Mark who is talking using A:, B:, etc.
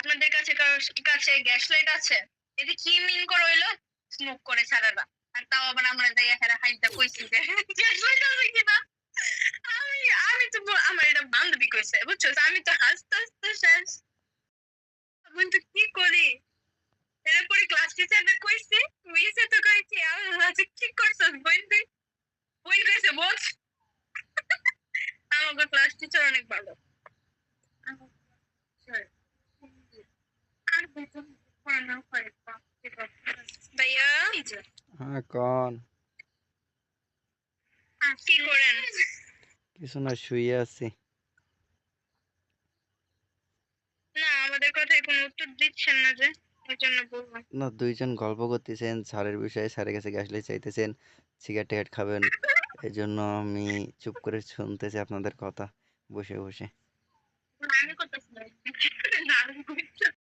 A: আপনাদের কাছে কারোর কাছে গ্যাস লাইট আছে? এতে কি মিন করে হইলো স্মোক করে ছাড়ারা, আর তাও আবার আমরা যাই এখানে হাইটটা কইছি যে গ্যাস লাইট আছে কিনা। আমি আমি তো আমার এটা বান্ধবী কইছে, বুঝছো? আমি তো হাসতে হাসতে শেষ। বন্ধু কি করি? এরপরে ক্লাস টিচারটা কইছে, মিসে তো কইছি আল্লাহ কি করছস বন্ধু? বই কইছে বোঝ। আমাকে ক্লাস টিচার অনেক ভালো। ভাইয়া
B: হ্যাঁ কন।
A: কি করেন?
B: কিছু না, শুয়ে আছি।
A: না আমাদের কথায় কোনো উত্তর দিচ্ছেন না যে, ওই জন্য বললাম।
B: না, দুইজন গল্প করতেছেন স্যারের বিষয়ে, স্যারের কাছে গ্যাস লাইট চাইতেছেন, সিগারেট টিগারেট খাবেন, এই জন্য আমি চুপ করে শুনতেছি আপনাদের কথা বসে বসে।
A: আমি